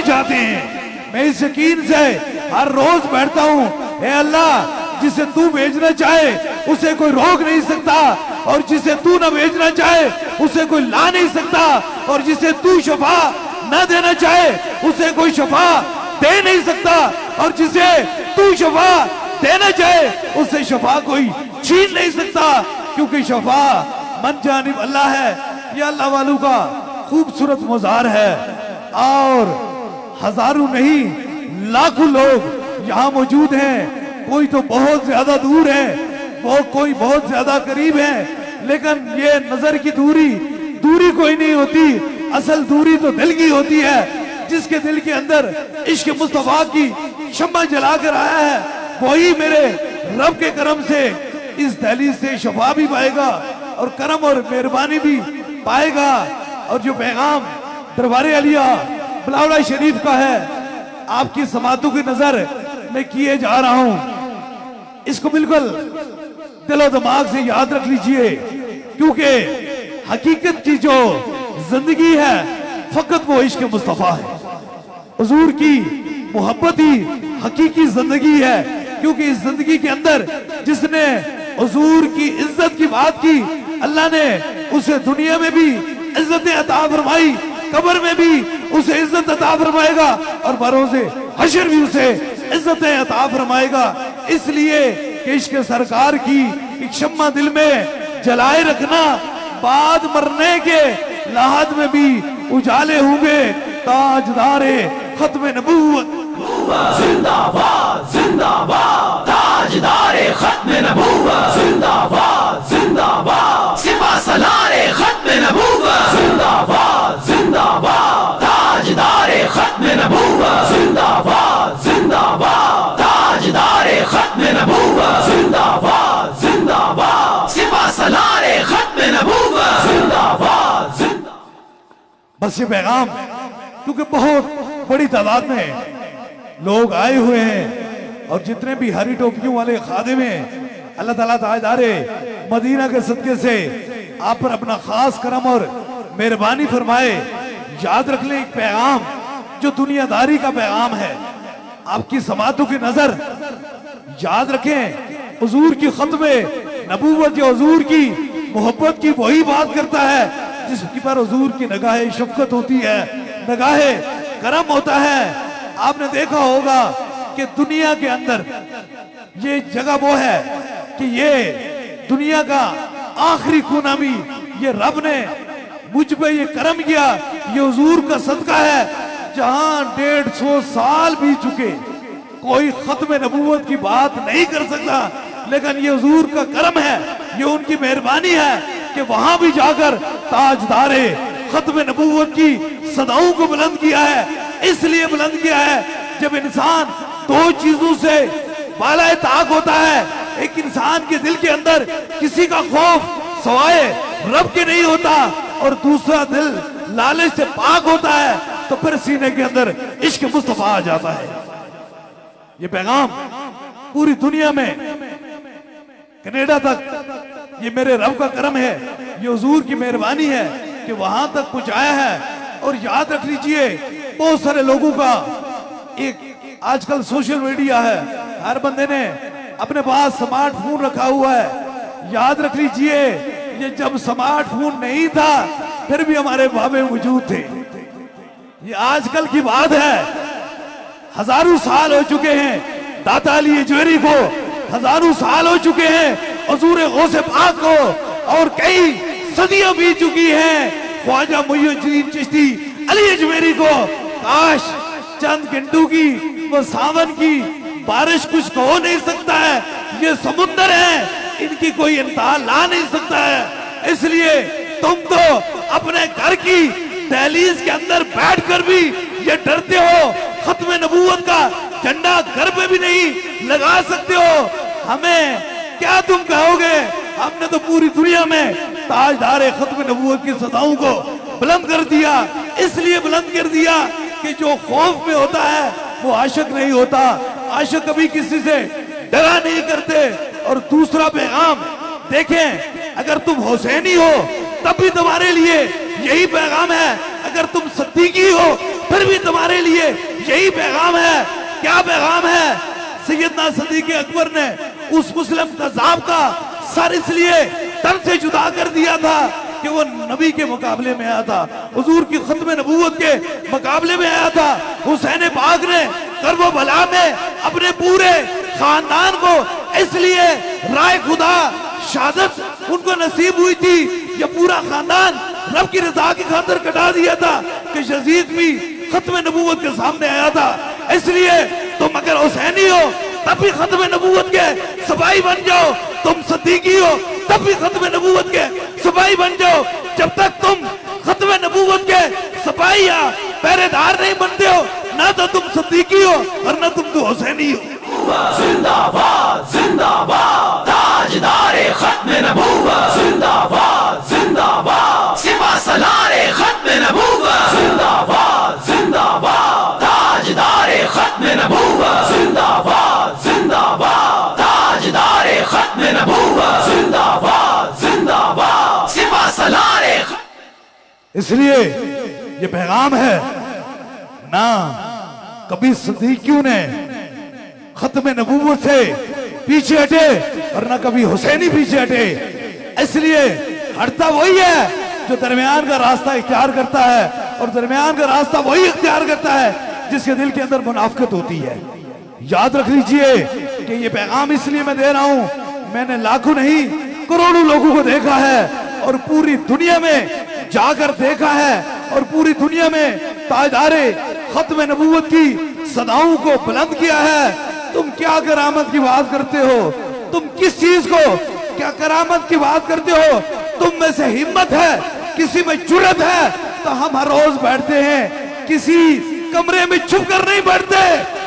बढ़ाने चाहते हैं। मैं इस यकीन से हर रोज बैठता हूँ, हे अल्लाह जिसे तू भेजना चाहे उसे कोई रोक नहीं सकता, और जिसे तू न भेजना चाहे उसे कोई ला नहीं सकता, और जिसे तू शफा न देना चाहे उसे कोई शफा दे नहीं सकता, और जिसे तू शफा देना चाहे उसे शफा कोई छीन नहीं सकता, क्योंकि शफा मन जानिब अल्लाह है। यह अल्लाह वालों का खूबसूरत मज़ार है, और हजारों नहीं लाखों लोग यहाँ मौजूद हैं। कोई तो बहुत ज्यादा दूर है, कोई बहुत ज्यादा करीब है, लेकिन ये नजर की दूरी कोई नहीं होती। असल दूरी तो दिल की होती है। जिसके दिल के अंदर इश्क मुस्तफा की शम्मा जला कर आया है, वही मेरे रब के करम से इस दहलीज से शफा भी पाएगा और करम और मेहरबानी भी पाएगा। और जो पैगाम दरबार आलिया बिलावल शरीफ का है, आपकी समातों की नजर में किए जा रहा हूं, इसको बिल्कुल दिलो दिमाग से याद रख लीजिए, क्योंकि हकीकत की जो जिंदगी है फकत वो इश्क मुस्तफा है। हुजूर की मोहब्बत ही हकीकी जिंदगी है, क्योंकि इस जिंदगी के अंदर जिसने हुजूर की इज्जत की बात की, अल्लाह ने उसे दुनिया में भी इज्जतें अता फरमाई, कब्र में भी उसे इज्जत अता फरमाएगा, और बरोज़े हशर भी उसे इज्जतें अता फरमाएगा। इसलिए कि इश्क सरकार की एक शम्मा दिल में जलाए रखना, बाद मरने के लाहद में भी उजाले होंगे। ताजदारे खत्म नबूवत जिंदाबाद जिंदाबाद, ताजदारे खत्म नबूवत जिंदाबाद जिंदाबाद, सिपा सलारे खत्म नबूवत जिंदाबाद जिंदाबाद, ताजदारे खत्म नबूवत जिंदाबाद जिंदाबाद, ताजदारे खत्म नबूवत जिंदाबाद जिंदाबाद, सिपा सलारे खत्म नबूवत जिंदाबाद जिंदाबाद। बस ये पैगाम, क्योंकि बहुत बड़ी तादाद में लोग आए हुए हैं, और जितने भी हरी टोपियों वाले खादिम हैं, अल्लाह ताला ताजदारे मदीना के सदके से आप पर अपना खास करम और मेहरबानी फरमाए। याद रख लें, एक पैगाम जो दुनियादारी का पैगाम है, आपकी समातों की नजर याद रखें। हुजूर की खत्मे नबूवत या हुजूर की मोहब्बत की वही बात करता है जिसकी पर हुजूर की निगाहे शफकत होती है, निगाहे करम होता है। आपने देखा होगा कि दुनिया के अंदर ये जगह वो है कि ये दुनिया का आखिरी खूना भी ये रब ने मुझ पे ये करम किया, ये हुजूर का सदका है। जहां 150 साल बीत चुके, कोई खत्म नबूवत की बात नहीं कर सकता, लेकिन ये हुजूर का करम है, ये उनकी मेहरबानी है कि वहां भी जाकर ताजदारे खत्म नबूवत की सदाओं को बुलंद किया है। इसलिए बुलंद किया है, जब इंसान दो चीजों से बालाए ताक होता है, एक इंसान के दिल के अंदर किसी का खौफ सवाए रब के नहीं होता, और दूसरा दिल लालच से पाक होता है, तो फिर सीने के अंदर इश्क मुस्तफा आ जाता है। ये पैगाम पूरी दुनिया में, कनाडा तक, ये मेरे रब का करम है, ये हुजूर की मेहरबानी है कि वहां तक पहुंचाया है। और याद रख लीजिए, बहुत सारे लोगों का एक आजकल सोशल मीडिया है, हर बंदे ने अपने पास स्मार्टफोन रखा हुआ है। याद रख लीजिए, ये जब स्मार्टफोन नहीं था फिर भी हमारे बाबे मौजूद थे। ये आजकल की बात है, हजारों साल हो चुके हैं दाता अली अजमेरी को, हजारों साल हो चुके हैं हुजूर गौसे पाक को, और कई सदियां बीत चुकी हैं ख्वाजा मुइनुद्दीन चिश्ती अली अजमेरी को। काश चंद घंटों की वो सावन की बारिश कुछ हो नहीं सकता है, ये समुद्र है, इनकी कोई इंतहा ला नहीं सकता है। इसलिए तुम तो अपने घर की दहलीज के अंदर बैठकर भी ये डरते हो, खत्म नबूवत का झंडा घर पे भी नहीं लगा सकते हो। हमें क्या तुम कहोगे? हमने तो पूरी दुनिया में ताजदारे खत्म नबूवत की सदाओं को बुलंद कर दिया। इसलिए बुलंद कर दिया कि जो खौफ में होता है वो आशिक नहीं होता, आशिक कभी किसी से डरा नहीं करते। और दूसरा पैगाम देखें, अगर तुम हुसैनी हो तब भी तुम्हारे लिए यही पैगाम है, अगर तुम सिद्दीकी हो फिर भी तुम्हारे लिए यही पैगाम है। क्या पैगाम है? सैयदना सदीक़ अकबर ने उस मुस्लिम कज़ाब का सर इसलिए तन से जुदा कर दिया था कि वो नबी के मुकाबले में आया था, हुजूर की खत्म नबूवत के मुकाबले में आया था। हुसैन पाक ने कर्ब बला में अपने पूरे खानदान को इसलिए राय खुदा शहादत उनको नसीब हुई थी, ये पूरा खानदान रब की रजा की खातिर कटा दिया था कि यजीद भी खत्म नबूवत के सामने आया था। इसलिए तुम अगर हुसैनी हो तब भी खत्म नबूवत के सिपाही बन जाओ, तुम सदीकी हो तब भी खत्म नबूवत के सिपाही बन जाओ। जब तक तुम खत्म नबूवत के सिपाही या पहरेदार नहीं बनते हो, ना तो तुम सदीकी हो और ना तुम तो हुसैनी हो। जिंदाबाद जिंदाबाद ताजदारे खत्म नबूवत, जिंदाबाद जिंदाबाद सिपा सलारे खत्म नबूवत, जिंदाबाद जिंदाबाद ताजदारे खत्म नबूवत, जिंदाबाद जिंदाबाद ताजदारे खत्म नबूवत, जिंदाबाद जिंदाबाद सिपा सलारे। इसलिए ये पैगाम है ना कभी सदीकियों ने खत्म नबूवत से पीछे हटे और ना कभी हुसैनी पीछे हटे। इसलिए हटता वही है जो दरमियान का रास्ता इख्तियार करता है, और दरमियान का रास्ता वही इख्तियार करता है जिसके दिल के अंदर मुनाफिकत होती है। याद रख लीजिए कि ये पैगाम इसलिए मैं दे रहा हूं, मैंने लाखों नहीं करोड़ों लोगों को देखा है और पूरी दुनिया में जाकर देखा है और पूरी दुनिया में ताजदारे खत्म नबूवत की सदाओं को बुलंद किया है। तुम क्या करामत की बात करते हो? तुम किस चीज को क्या करामत की बात करते हो? तुम में से हिम्मत है, किसी में जुर्रत है तो हम हर रोज बैठते हैं, किसी कमरे में छुप कर नहीं बैठते,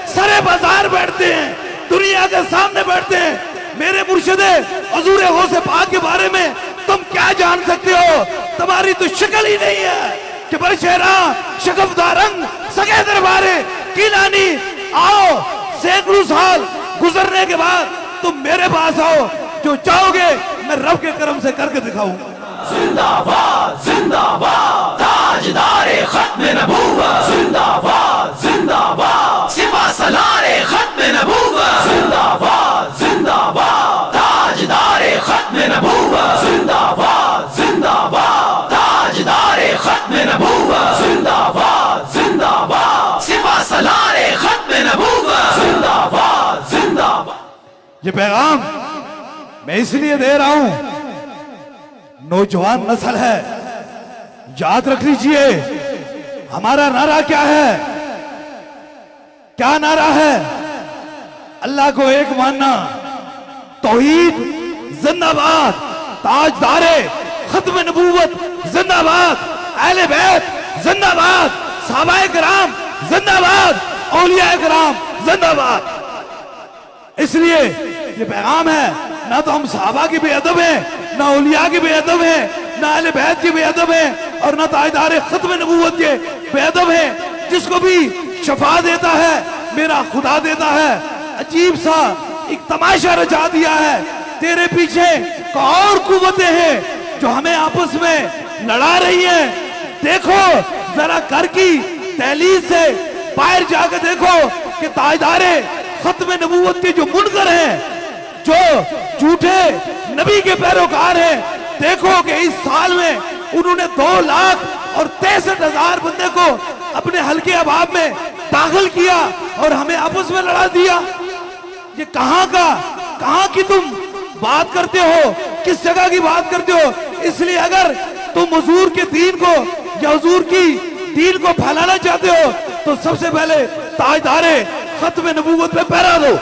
सरे बाजार बैठते हैं, दुनिया के सामने बैठते हैं। मेरे मुर्शिदे हुजूर गौसे पाक के बारे में तुम क्या जान सकते हो? तुम्हारी तो शक्ल ही नहीं है कि बरशेरा शकफदारंग सगे दरबारे किलानी। आओ, सैकड़ों साल गुजरने के बाद तुम मेरे पास आओ, जो चाहोगे मैं रब के करम से करके दिखाऊंगा। जिंदाबाद जिंदाबाद ताजदारे खत्म नबूवत, जिंदाबाद जिंदाबाद सिपा सलारे खत्म नबूवत, जिंदाबाद जिंदाबाद ताजदारे खत्म नबूवत, जिंदाबाद जिंदाबाद ताजदारे खत्म नबूवत, जिंदाबाद जिंदाबाद सिपा सलारे खत्म नबूवत, जिंदाबाद जिंदाबाद। ये पैगाम मैं इसलिए दे रहा हूं, नौजवान नस्ल है, याद रख लीजिए हमारा नारा क्या है? क्या नारा है? अल्लाह को एक मानना, तौहीद जिंदाबाद, ताजदारे खत्म नबूवत जिंदाबाद, अहले बैत जिंदाबाद, सहाबाए किराम जिंदाबाद, औलियाए किराम जिंदाबाद। इसलिए ये पैगाम है, ना तो हम सहाबा की बेअदब हैं, ना औलिया की बेअदब हैं, ना अहले बैत की बेअदब हैं, और ना ताजदारे खत्म नबूवत के बेअदब हैं। जिसको भी शफा देता है मेरा खुदा देता है। अजीब सा एक तमाशा रचा दिया है, तेरे पीछे और कुव्वतें हैं जो हमें आपस में लड़ा रही हैं। देखो जरा घर की दहलीज से बाहर जाकर देखो कि ताजदारे खत्म नबूवत के जो मुनकर हैं, जो झूठे नबी के पैरोकार हैं, देखो कि इस साल में उन्होंने 2,63,000 बंदे को अपने हल्के अबाब में दाखिल किया और हमें आपस में लड़ा दिया। ये कहां की तुम बात करते हो? किस जगह की बात करते हो? इसलिए अगर तुम हुजूर के दीन को या हुजूर की दीन को फैलाना चाहते हो तो सबसे पहले ताजदारे खत्म नबूवत पे पहरा दो।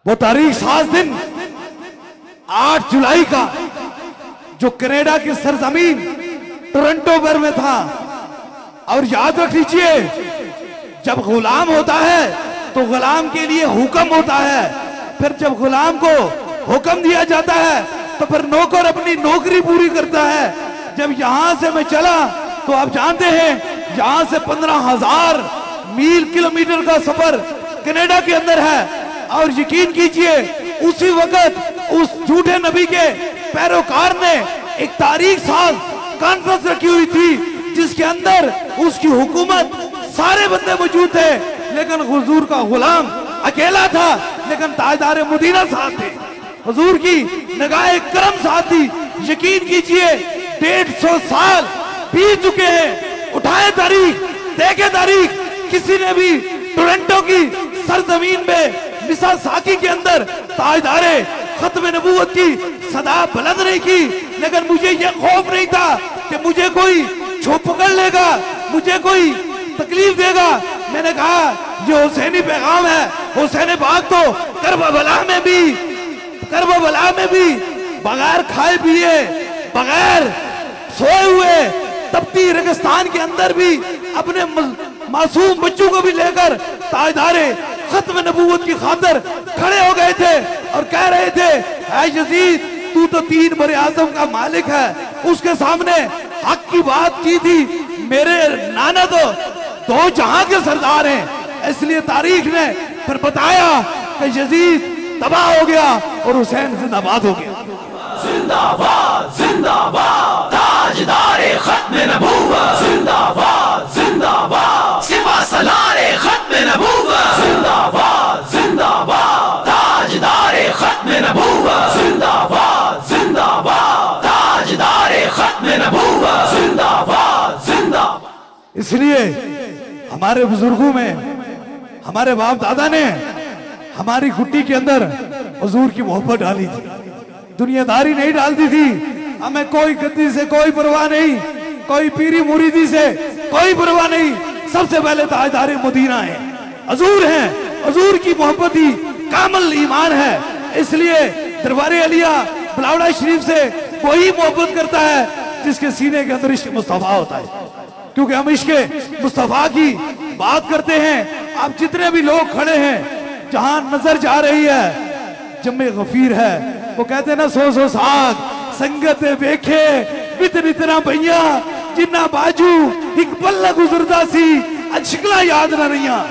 वो तारीख 7 दिन 8 जुलाई का जो कनाडा की सरजमीन टोरंटो पर में था, और याद रख लीजिए, जब गुलाम होता है तो गुलाम के लिए हुक्म होता है, फिर जब गुलाम को हुक्म दिया जाता है तो फिर नौकर अपनी नौकरी पूरी करता है। जब यहां से मैं चला तो आप जानते हैं यहां से 15,000 मील किलोमीटर का सफर कनाडा के अंदर है। और यकीन कीजिए उसी वक्त उस झूठे नबी के पैरोकार ने एक तारीख साज कॉन्फ्रेंस रखी हुई थी जिसके अंदर उसकी हुकूमत सारे बंदे मौजूद थे, लेकिन हुजूर का गुलाम अकेला था, लेकिन ताजदार मदीना साथ थे, हुजूर की निगाह करम साथ थी। यकीन कीजिए 150 साल बीत चुके हैं। उठाए तारीख, देखे तारीख, किसी ने भी टोरंटो की सरजमीन में मिसिसागी के अंदर ताजदारे खत्म नबूवत की सदा बुलंद नहीं की। लेकिन मुझे यह खौफ नहीं था कि मुझे कोई छो पकड़ लेगा, मुझे कोई तकलीफ देगा। मैंने कहा ये हुसैनी पैगाम है। हुसैन पाक तो करबला में भी बगैर खाए पिए, बगैर सोए हुए, तपती रेगिस्तान के अंदर भी अपने मासूम बच्चों को भी लेकर ताजदारे खत्म नबूवत की खातिर खड़े हो गए थे और कह रहे थे, ऐ यजीद तू तो 3 बरे आजम का मालिक है। उसके सामने हक की बात की थी। मेरे नाना तो 2 जहां के सरदार हैं। इसलिए तारीख ने फिर बताया कि यजीद तबाह हो गया और हुसैन जिंदाबाद हो गया। जिंदाबाद जिंदाबाद ताजदारे खत्म नबूवत, जिंदाबाद जिंदाबाद सिपा सलारे खत्म नबूवत, जिंदाबाद जिंदाबाद ताजदारे खत्म नबूवत, जिंदाबाद जिंदाबाद ताजदारे खत्म नबूवत, जिंदाबाद जिंदाबाद। इसलिए हमारे बुजुर्गों में, हमारे बाप दादा ने हमारी गुट्टी के अंदर हुजूर की मोहब्बत डाली थी, दुनियादारी नहीं डालती थी। हमें कोई गद्दी से कोई परवाह नहीं, कोई पीरी मुरीदी से कोई परवाह नहीं। सबसे पहले ताजदारे मदीना है, हुजूर हैं, हुजूर की मोहब्बत ही कामल ईमान है। इसलिए दरबार अलिया बिलावड़ा शरीफ से वही मोहब्बत करता है जिसके सीने के अंदर इश्क मुस्तफा होता है। क्योंकि हम इश्क मुस्तफा की बात करते हैं। आप जितने भी लोग खड़े हैं, जहां नजर जा रही है जम्मे गफीर है, वो कहते हैं ना 100 साग संगत वेखे बितर इतना भैया जिन्ना बाजू एक पल्ला गुजरता सी अशकला याद ना रहिया।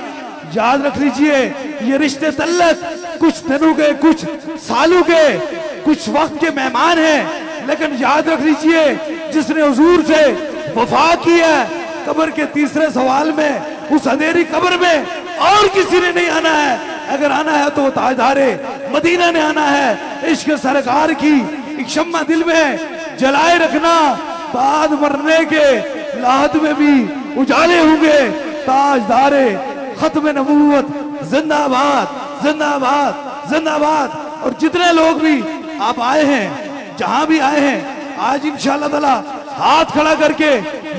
याद रख लीजिए ये रिश्ते तल्लक कुछ दिनों के, कुछ सालों के, कुछ वक्त के मेहमान हैं। लेकिन याद रख लीजिए जिसने हुजूर से वफा की है, कब्र के तीसरे सवाल में उस अंधेरी कब्र में और किसी ने नहीं आना है। अगर आना है तो ताजदारे मदीना ने आना है। इश्क सरकार की एक शम्मा दिल में जलाए रखना, बाद मरने के लाहत में भी उजाले होंगे। ताजदारे खत्म नबूवत जिंदाबाद जिंदाबाद जिंदाबाद। और जितने लोग भी आप आए हैं, जहां भी आए हैं, आज इंशाअल्लाह ताला हाथ खड़ा करके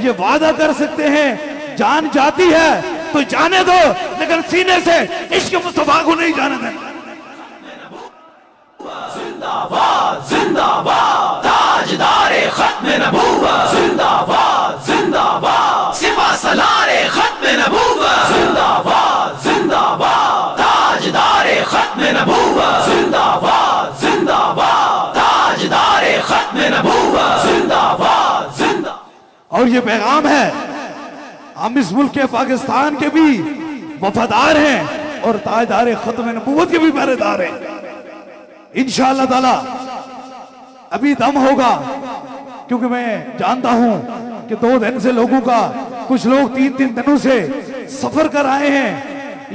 ये वादा कर सकते हैं, जान जाती है तो जाने दो, लेकिन सीने से इश्क मुस्तफा को नहीं जाने देना। जिंदाबाद जिंदाबाद ताजदारे खत्म नबूवत, जिंदाबाद जिंदाबाद सिपा सलारे खत्म नबूवत, जिंदाबाद जिंदाबाद ताजदारे खत्म नबूवत, जिंदाबाद जिंदाबाद ताजदारे खत्म नबूवत, जिंदाबाद जिंदाबाद। और ये पैगाम है, हम इस मुल्क के पाकिस्तान के भी वफादार हैं और ताजदारे खत्म नबूवत के भी पहरेदार हैं। इंशाअल्लाह ताला अभी दम होगा, क्योंकि मैं जानता हूं कि 2 दिन से लोगों का, कुछ लोग 3-3 दिनों से सफर कर आए हैं।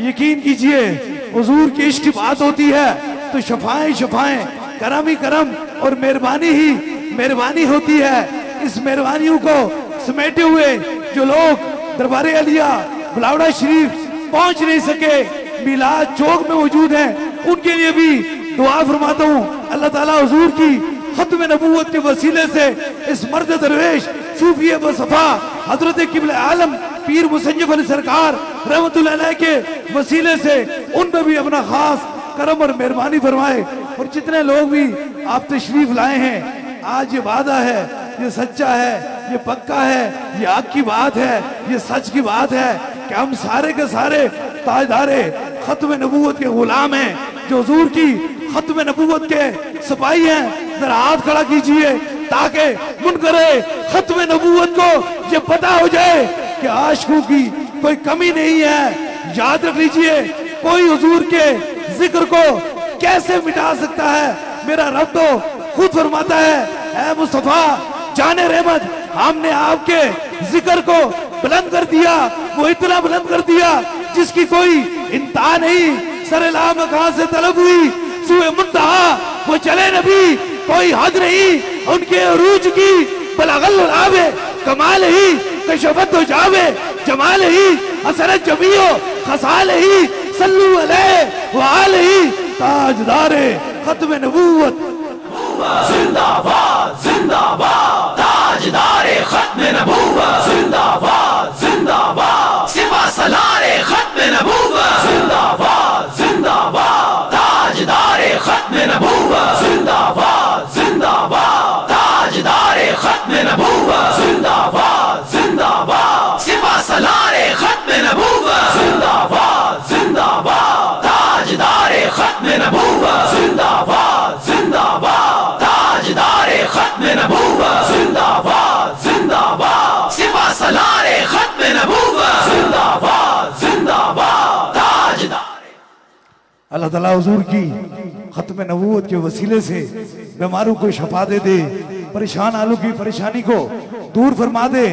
यकीन कीजिए हुजूर की इश्क की बात होती है तो शफाएं शफाएं, करम ही करम और मेहरबानी ही मेहरबानी होती है। इस मेहरबानियों को समेटे हुए जो लोग दरबार अलिया बिलावड़ा शरीफ पहुंच नहीं सके, मिलाद चौक में मौजूद हैं, उनके लिए भी दुआ फरमाता हूँ। अल्लाह ताला हुजूर की खत्म नबूवत के वसीले से इस मर्द दरवेश सूफी बसफा हजरत किबले आलम पीर मुसन्निफ अली सरकार रहमतुल्लाह अलैह के वसीले से उन पर भी अपना खास करम और मेहरबानी फरमाए। और जितने लोग भी आप तशरीफ लाए हैं, आज ये वादा है, ये सच्चा है ये पक्का है, ये हक की बात है, ये सच की बात है कि हम सारे के सारे ताजदारे खत्म नबूवत के गुलाम हैं, जो हुजूर की खत्म नबूवत के सिपाही हैं। जरा हाथ खड़ा कीजिए ताकि मुनकरे खत्म नबूवत को ये पता हो जाए कि आशिकों की कोई कमी नहीं है। याद रख लीजिए, कोई हुजूर के जिक्र को कैसे मिटा सकता है? मेरा रब तो खुद फरमाता है, ऐ मुस्तफा जाने रहमत, हमने आपके जिक्र को बुलंद कर दिया, वो इतना बुलंद कर दिया जिसकी कोई इंतहा नहीं। सरे लाम कहां से तलब हुई, सुए मुंतहा वो चले नबी, कोई हद नहीं उनके अरूज की। बलागल आवे कमाल ही, कशफत हो जावे जमाल ही, असरत जमीओ खसाल ही, सल्लू अलैहि व आलिही ताजदारे खत्म नबूवत। जिंदाबाद जिंदाबाद ताजदारे खत्म नबूवत, जिंदाबाद जिंदाबाद सिपा सलारे खत्म नबूवत, जिंदाबाद जिंदाबाद ताजदारे खत्म नबूवत, जिंदाबाद जिंदाबाद ताजदारे खत्म नबूवत, जिंदाबाद जिंदाबाद सिपा सलारे खत्म नबूवत, जिंदाबाद जिंदाबाद ताजदारे खत्म नबूवत, जिंदाबाद जिंदाबाद ताजदारे खत्म नबूवत, जिंदाबाद जिंदाबाद सिपा सलारे खत्म नबूवत, जिंदाबाद जिंदाबाद ताजदारे। अल्लाह ताला हुजूर की खत्म नबूवत के वसीले से बीमारों को शफा दे दे, परेशान आलू की परेशानी को दूर फरमा दे,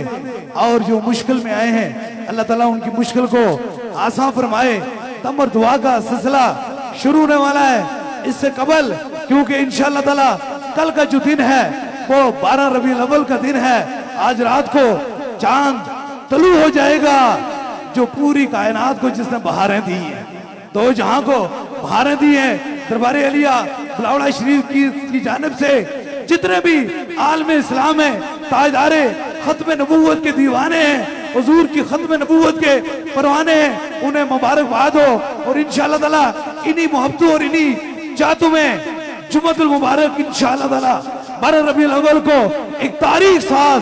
और जो मुश्किल में आए हैं अल्लाह ताला उनकी मुश्किल को आसान फरमाए। तमर दुआ का सिलसिला शुरू होने वाला है इससे कबल, क्योंकि इंशाअल्लाह ताला कल का जो दिन है वो 12 रबीउल अव्वल का दिन है। आज रात को चांद तलू हो जाएगा, जो पूरी कायनात को जिसने बहारें दी हैं, दो जहां को बहारें दी हैं। दरबार अलिया बुलावड़ा शरीफ की जानिब से जितने भी आलम इस्लाम है, ताजदारे खत्म नबूवत के दीवाने हैं, हुजूर की खत्म नबूवत के परवाने हैं, उन्हें मुबारकबाद हो। और इंशाअल्लाह ताला इन्हीं मोहब्बतों और इन्हीं चाहतों में जुम्मतुल मुबारक इंशाअल्लाह ताला 12 रबीउल अव्वल को एक तारीख साज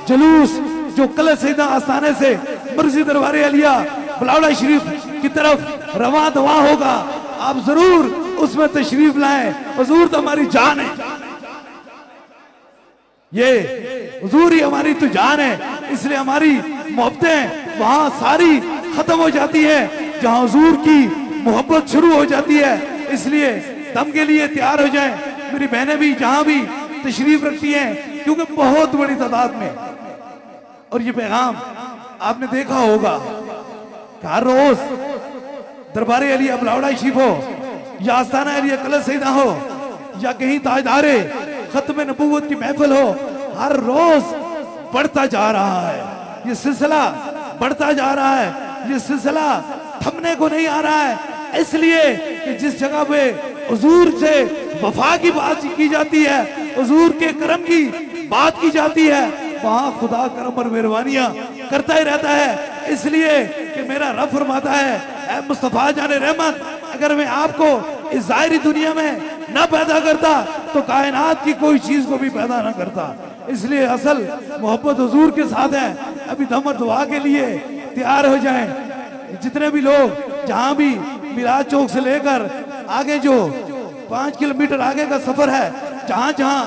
जुलूस जो कल सैयदा आस्थाने से मर्जी दरबार अलिया बुलावड़ा शरीफ की तरफ रवा दवा होगा। आप जरूर उसमें तशरीफ लाएं। हुजूर तो हमारी जान है, ये हुजूर ही हमारी तो जान है, इसलिए हमारी मोहब्बतें वहां सारी खत्म हो जाती है जहां हुजूर की मोहब्बत शुरू हो जाती है। इसलिए दम के लिए तैयार हो जाएं। मेरी बहनें भी जहां भी तशरीफ रखती हैं, क्योंकि बहुत बड़ी तादाद में, और ये पैगाम आपने देखा होगा कि हर रोज दरबार अलिया बुलावड़ा शरीफ हो या आस्थाना अलिया कल सैयदा हो या कहीं ताजदारे खत्म नबूवत की महफिल हो, हर रोज बढ़ता जा रहा है। ये सिलसिला बढ़ता जा रहा है, ये सिलसिला थमने को नहीं आ रहा है। इसलिए कि जिस जगह पे हुजूर से वफा की बात की जाती है, हुजूर के करम की बात की जाती है, वहां खुदा करम और मेहरबानियां करता ही रहता है। इसलिए कि मेरा रब फरमाता है, ऐ मुस्तफा जाने रहमत, अगर मैं आपको इस जाहिरी दुनिया में न पैदा करता तो कायनात की कोई चीज को भी पैदा न करता। इसलिए असल मोहब्बत हुजूर के साथ है। अभी दम और दुआ के लिए तैयार हो जाएं। जितने भी लोग जहां भी मिलाद चौक से लेकर आगे जो 5 किलोमीटर आगे का सफर है, जहां जहां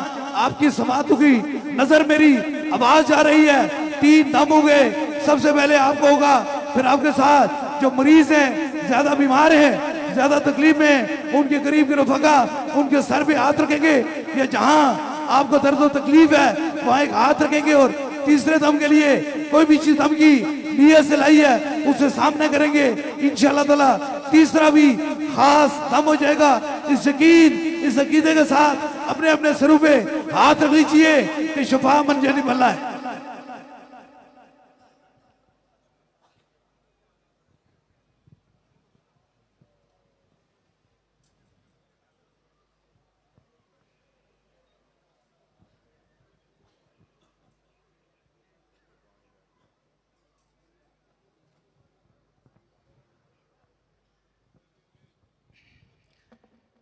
आपकी समातों की नजर मेरी आवाज जा रही है, 3 दम हो गए। सबसे पहले आपको होगा, फिर आपके साथ जो मरीज हैं, ज्यादा बीमार हैं, ज्यादा तकलीफ में, उनके करीब के रफका उनके सर पे हाथ रखेंगे, या जहां आपको दर्द और तकलीफ है वहां एक हाथ रखेंगे, और तीसरे दम के लिए कोई भी चीज दम की नीयत से लाई है उसे सामने करेंगे। इंशाअल्लाह ताला तीसरा भी खास दम हो जाएगा। इस यकीन, इस अकीदे के साथ अपने अपने सरों पे हाथ रख लीजिए कि शफा मन जानी भला है।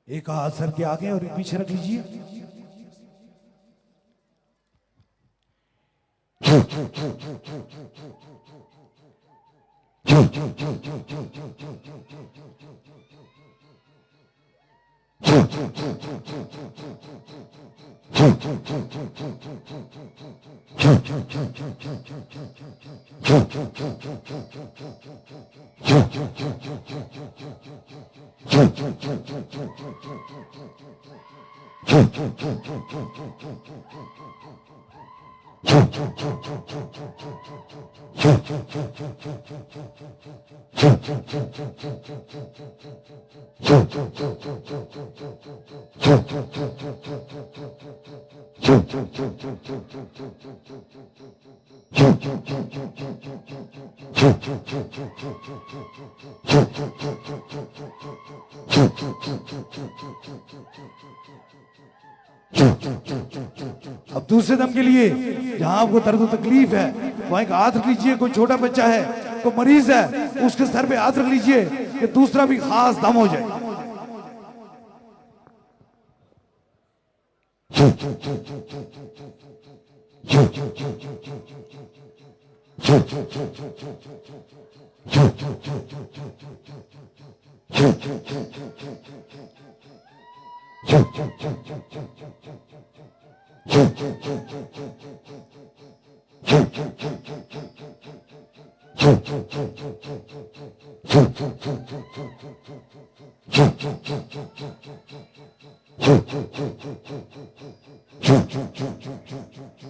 एक हाथ सर के आगे और एक पीछे रख लीजिए। अब दूसरे दम के लिए जहां आपको दर्द तकलीफ है वहां एक हाथ रख लीजिए। कोई छोटा बच्चा है, कोई मरीज है, उसके सर पे हाथ रख लीजिए कि दूसरा भी खास दम हो जाए।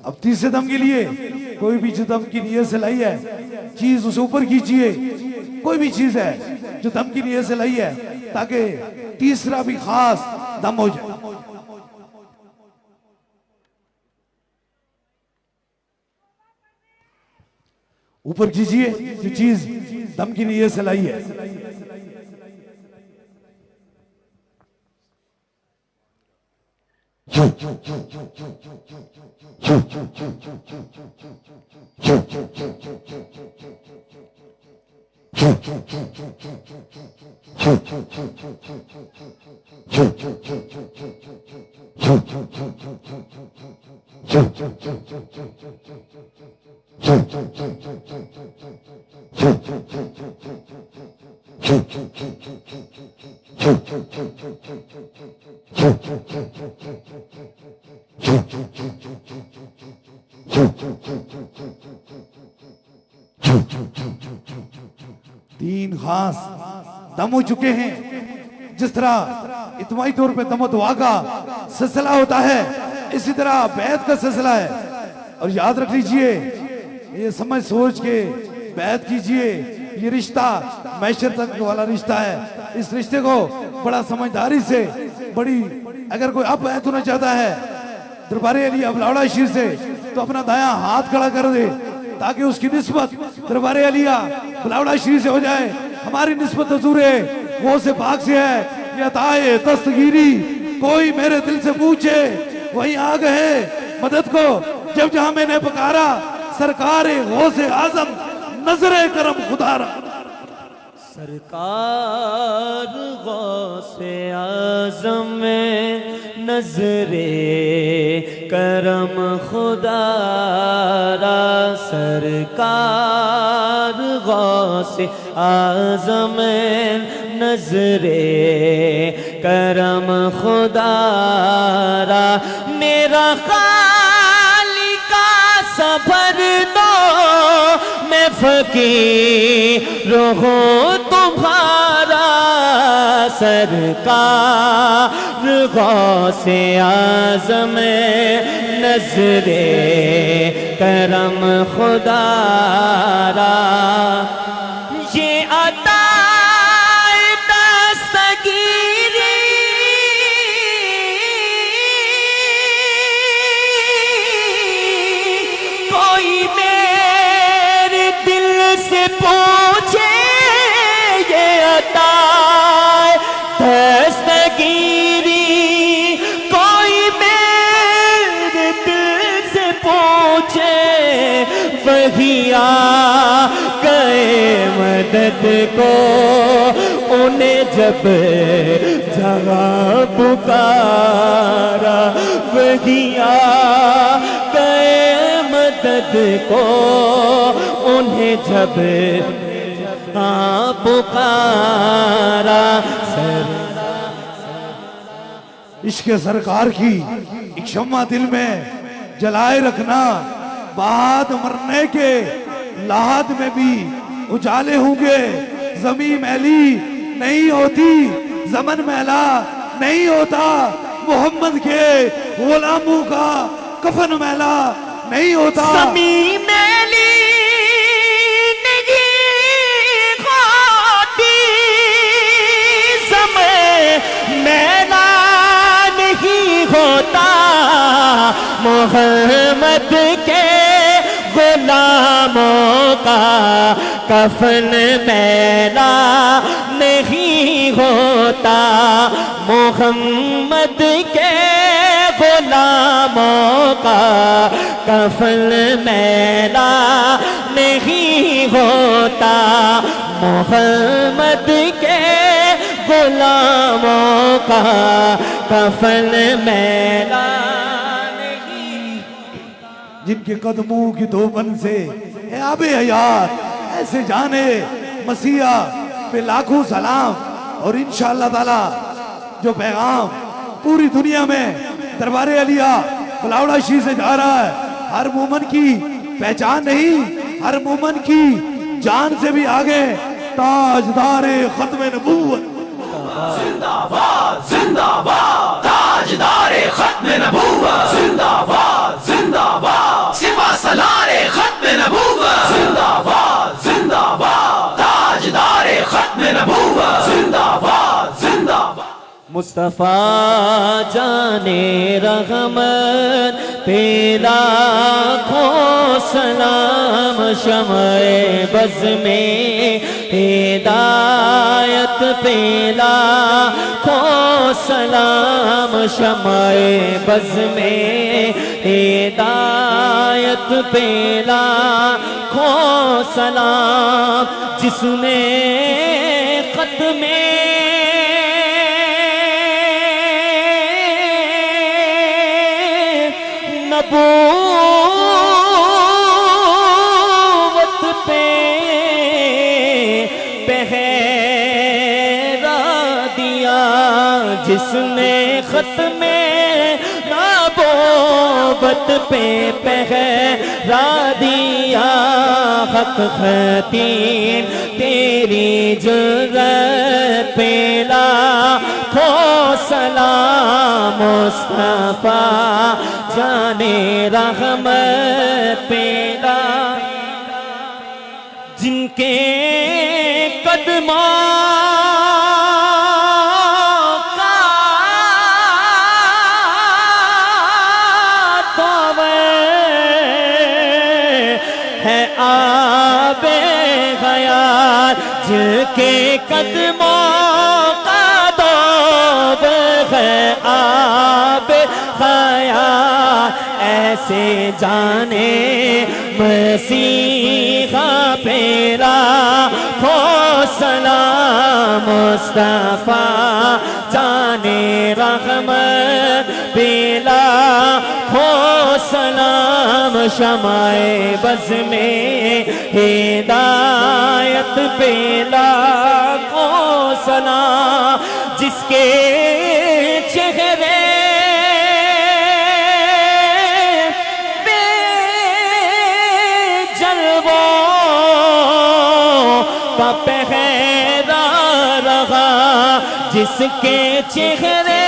अब तीसरे दम के लिए कोई भी जो दम की नीयत से लाई है चीज उसे ऊपर खींचिए। कोई भी चीज है जो दम की नीयत से लाई है ताकि तीसरा भी खास दम हो जाए। ऊपर खींचिए जो चीज दम की नीयत से लाई है। तीन खास दम हो चुके हैं। जिस तरह इत्माई तौर पे दम दुआ का सिलसिला होता है, इसी तरह बैत का सिलसिला है। और याद रख लीजिए, ये समझ सोच के बैत कीजिए। ये रिश्ता मैशर तक वाला रिश्ता है। इस रिश्ते को बड़ा समझदारी से बड़ी, अगर कोई अब बैत होना चाहता है दरबार अली अबलावड़ा शीर से, तो अपना दायां हाथ खड़ा कर दे ताकि उसकी निस्बत दरबार अलिया बलावड़ा शीर से हो जाए। हमारी निस्बत हुजूरे वो से पाक से है। ये अताए दस्तगीरी कोई मेरे दिल से पूछे, वहीं आ गए मदद को जब जहां मैंने पुकारा। सरकार गौसे आजम नजरे करम खुदारा। सरकार गौसे आजम में नजरे करम खुदारा। सरकार गौसे आजम में नजरे करम खुदारा। मेरा खाली का सफर दो, मैं फकीर हूँ तुम्हारा। सरकार गौसे आज़म नज़रे करम खुदारा। ये अताए दस्तगीरी कोई मेरे दिल से पूछे, ये अताए दस्तगीरी कोई मेरे दिल से पूछे, वही आ गए मदद को उन्हें जब जगह पुकारा। वही आ गए मदद मदद को उन्हें जब पुकारा। इश्क सरकार की एक शम्मा दिल में जलाए रखना, बाद मरने के लाहद में भी उजाले होंगे। जमीन मैली नहीं होती, जमन मैला नहीं होता, मोहम्मद के गुलामों का कफन मैला नहीं होता। जमीन मैली नहीं होती, समय मैला नहीं होता, मोहम्मद के गुलामों का कफन मैला नहीं होता, मोहम्मद के गुलामों का कफन मैला नहीं होता, मोहम्मद के गुलामों का कफन मैला नहीं। जिनके कदमों की धोबन से है आबे हयात, ऐसे जाने मसीहा पे लाखों सलाम। और इंशाअल्लाह ताला जो पैगाम पूरी दुनिया में दरबारे अलिया बुलावड़ा शी से जा रहा है, हर मोमन की पहचान नहीं, हर मोमन की जान से भी आगे ताजदारे खत्मे नबूवत। जिंदाबाद जिंदाबाद ताजदारे खत्मे नबूवत, जिंदाबाद जिंदाबाद सिपा सलारे खत्मे नबूवत, जिंदाबाद जिंदाबाद ताजदारे खत्मे नबूवत, जिंदाबाद जिंदाबाद। मुस्तफा जाने रहमत पे लाखों सलाम, शमए बज़ में हिदायत पे लाखों सलाम, शमए बज़ में हिदायत पे लाखों सलाम, जिसने खत में नबूवत पे पहरा दिया, जिसने खत में नबूवत पे पहरा दिया, हक खतीम तेरी जुर्रत पे लाखों सलाम, मुस्तफा जाने रहमत पेला। जिनके कदमों का तोबे है आबे हयात, जिनके कदमों का तोबे है आबे हयात, ऐसे जाने मसीहा पेरा हो सलाम, मुस्तफा जाने रहमत पेला हो सलाम, शमाए बज़ में हिदायत पेला हो सलाम, जिसके चेहरे का पहरा रहा, जिसके चेहरे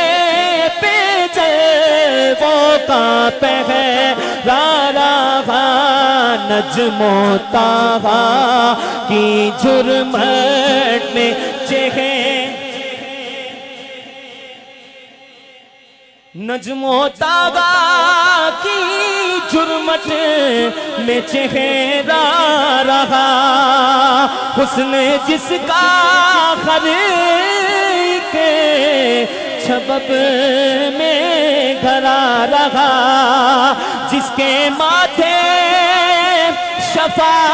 पे जलवों का पहरा रहा, नज्मो ताहा की जुर्मत में नज्मो ताहा की जुर्मत में चेहरा रहा, हुस्न जिसका हर के सबब में घरा रहा, जिसके माथे शफाअत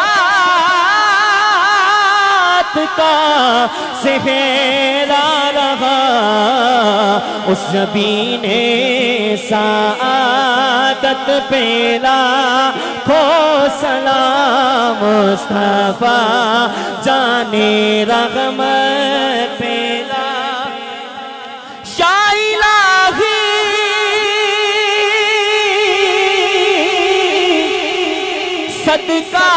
का सेहरा रहा, उस नबी ने सादत पेला खो सलाम मुस्तफा जाने रहमत पेला शाइलाही सदका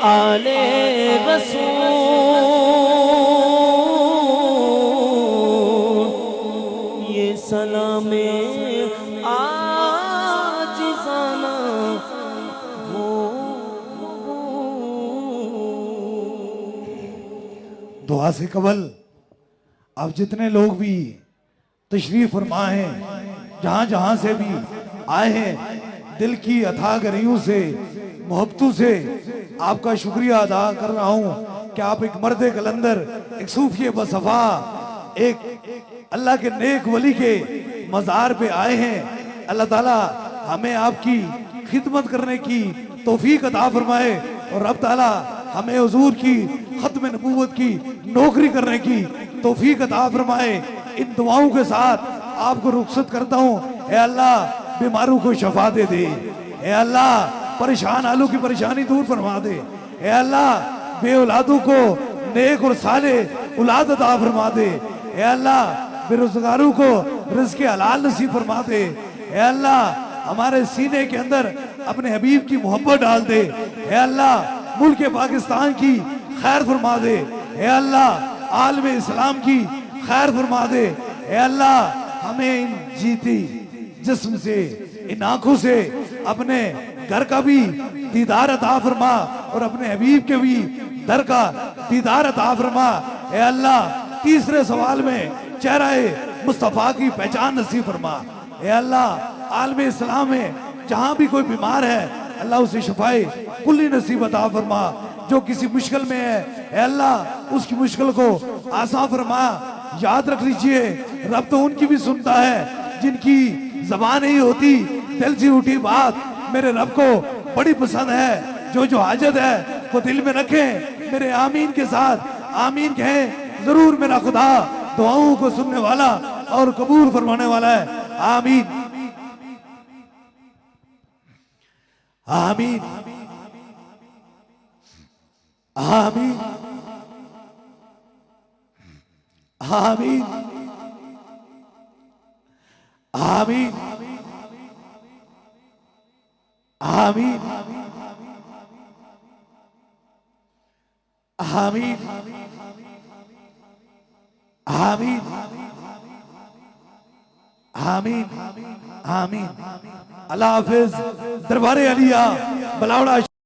आले रसूल ये सलामे आजिज़ाना हो। दुआ से कबल अब जितने लोग भी तशरीफ फरमा हैं, जहां जहां से भी आए हैं, दिल की अथाह गहराइयों से मोहब्बतों से आपका शुक्रिया अदा कर रहा हूं कि आप एक मर्द कलंदर, एक सूफी बसफा, एक अल्लाह के नेक वली के मज़ार पे आए हैं। अल्लाह ताला हमें आपकी खिदमत करने की तौफीक अता फरमाए और रब ताला हमें हुजूर की खत्म नबूवत की नौकरी करने की तौफीक अता फरमाए। इन दुआओं के साथ आपको रुखसत करता हूँ। ए अल्लाह बीमारों को शफा दे दे, ए अल्लाह परेशान आलू की परेशानी दूर फरमा दे, ए अल्लाह बे औलादों को नेक और साले औलाद अता फरमा दे, ए अल्लाह बेरोजगारों को रिज़्क़ हलाल नसीब फरमा दे, ए अल्लाह हमारे सीने के अंदर अपने हबीब की मोहब्बत डाल दे, ए अल्लाह मुल्क पाकिस्तान की खैर फरमा दे, ए अल्लाह आलम इस्लाम की खैर फरमा दे, ए अल्लाह हमें इन जीती जिस्म से, इन आंखों से अपने घर का भी दीदार अता फरमा और अपने हबीब के भी दर का दीदार अता फरमा। ए अल्लाह तीसरे सवाल में चेहरा मुस्तफा की पहचान नसीब फरमा। ए अल्लाह आलम इस्लाम में जहां भी कोई बीमार है अल्लाह उसे शफाए कुल्ली नसीब अता फरमा। जो किसी मुश्किल में है ए अल्लाह उसकी मुश्किल को आसान फरमा। याद रख लीजिए रब तो उनकी भी सुनता है जिनकी जबान नहीं होती, दिल से उठी बात मेरे रब को बड़ी पसंद है। जो जो हाजत है वो दिल में रखें, मेरे आमीन के साथ आमीन कहें। जरूर मेरा खुदा दुआओं को सुनने वाला और कबूल फरमाने वाला है। आमीन आमीन आमीन आमीन आमीन आमीन आमीन आमीन आमीन आमीन। अल्लाह हाफिज। दरबारे अलिया बलावड़ा।